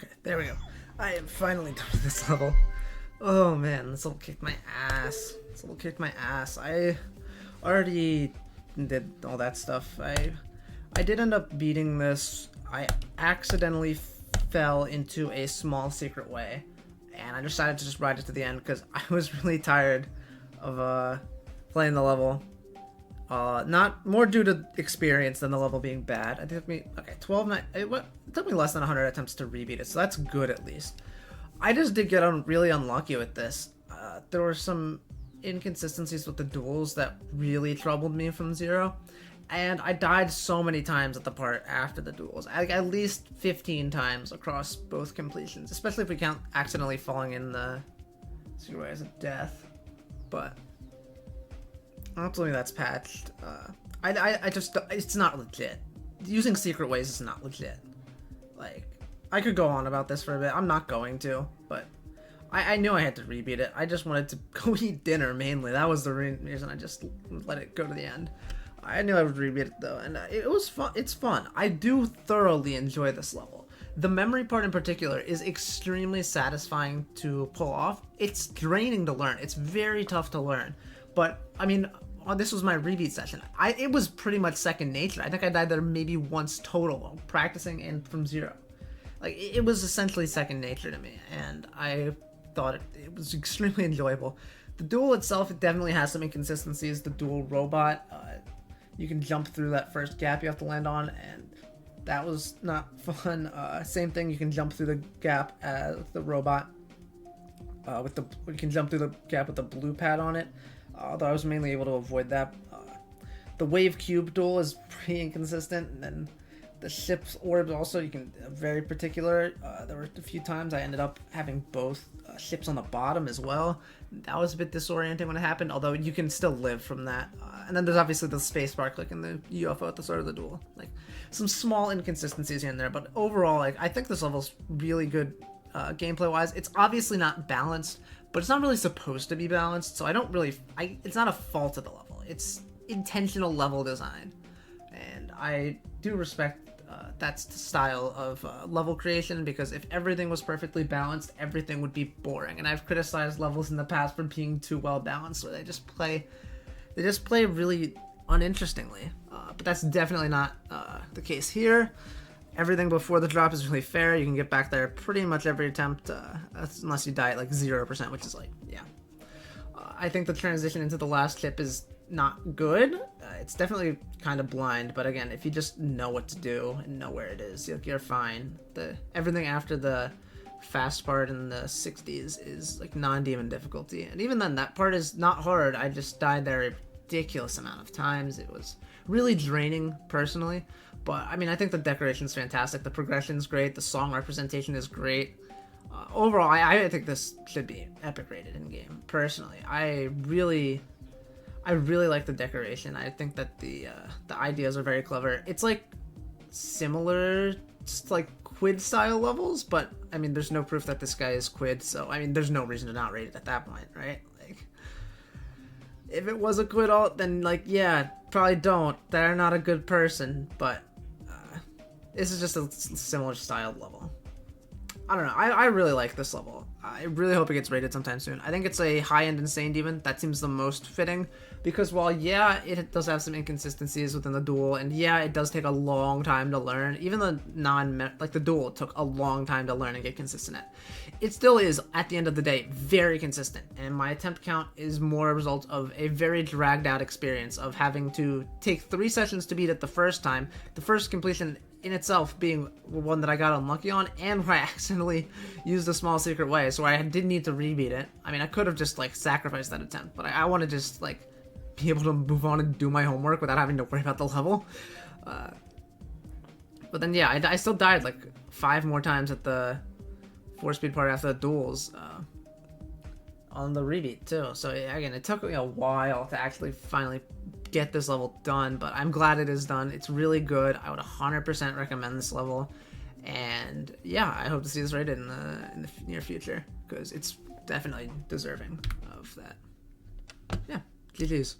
Okay, there we go. I am finally done with this level. Oh man, this level kicked my ass. This level kicked my ass. I already did all that stuff. I did end up beating this. I accidentally fell into a small secret way, and I decided to just ride it to the end because I was really tired of playing the level. Not more due to experience than the level being bad. It took me 12 it took me less than 100 attempts to rebeat it, so that's good at least. I just did get really unlucky with this. There were some inconsistencies with the duels that really troubled me from zero, and I died so many times at the part after the duels, like at least 15 times across both completions, especially if we count accidentally falling in the secret way as a death. But hopefully that's patched. I just, it's not legit. Using secret ways is not legit. Like, I could go on about this for a bit. I'm not going to, but I knew I had to rebeat it. I just wanted to go eat dinner mainly. That was the reason I just let it go to the end. I knew I would rebeat it though, and it was fun. It's fun. I do thoroughly enjoy this level. The memory part in particular is extremely satisfying to pull off. It's draining to learn. It's very tough to learn, but I mean, this was my rebeat session. It was pretty much second nature. I think I died there maybe once total, practicing and from zero. Like, it was essentially second nature to me, and I thought it was extremely enjoyable. The duel itself, it definitely has some inconsistencies. The duel robot, you can jump through that first gap you have to land on, and that was not fun. Same thing, you can jump through the gap as the robot. You can jump through the gap with the blue pad on it. Although I was mainly able to avoid that. The wave cube duel is pretty inconsistent, and then the ship's orbs also, you can very particular. There were a few times I ended up having both ships on the bottom as well. That was a bit disorienting when it happened, although you can still live from that. And then there's obviously the spacebar click and the UFO at the start of the duel. Like, some small inconsistencies here and there, but overall, like, I think this level's really good gameplay wise. It's obviously not balanced, but it's not really supposed to be balanced, so I don't really, it's not a fault of the level. It's intentional level design, and I do respect that style of level creation, because if everything was perfectly balanced, everything would be boring. And I've criticized levels in the past for being too well balanced, where they just play really uninterestingly. But that's definitely not the case here. Everything before the drop is really fair. You can get back there pretty much every attempt, unless you die at like 0%, which is like, yeah. I think the transition into the last chip is not good. It's definitely kind of blind, but again, if you just know what to do and know where it is, you're fine. Everything after the fast part in the 60s is like non-demon difficulty, and even then, that part is not hard. I just died there a ridiculous amount of times. It was really draining personally, but I mean, I think the decoration's fantastic. The progression's great. The song representation is great. Overall, I think this should be epic rated in game. Personally, I really like the decoration. I think that the ideas are very clever. It's like similar, just like Quid style levels, but I mean, there's no proof that this guy is Quid, so I mean, there's no reason to not rate it at that point, right? Like, if it was a Quid alt, then like, yeah, probably don't. They're not a good person, but this is just a similar styled level. I don't know. I really like this level. I really hope it gets rated sometime soon. I think it's a high-end Insane Demon. That seems the most fitting, because while, yeah, it does have some inconsistencies within the duel, and yeah, it does take a long time to learn. Even the the duel took a long time to learn and get consistent at. It still is, at the end of the day, very consistent, and my attempt count is more a result of a very dragged-out experience of having to take 3 sessions to beat it the first time. The first completion in itself being one that I got unlucky on, and where I accidentally used a small secret way, so I did need to rebeat it. I mean, I could have just like sacrificed that attempt, but I want to just like be able to move on and do my homework without having to worry about the level. But then yeah, I still died like 5 more times at the 4-speed part after the duels on the rebeat too. So again, it took me a while to actually finally get this level done, but I'm glad it is done. It's really good. I would 100% recommend this level, and yeah, I hope to see this rated in the near future, because it's definitely deserving of that. Yeah, GG's.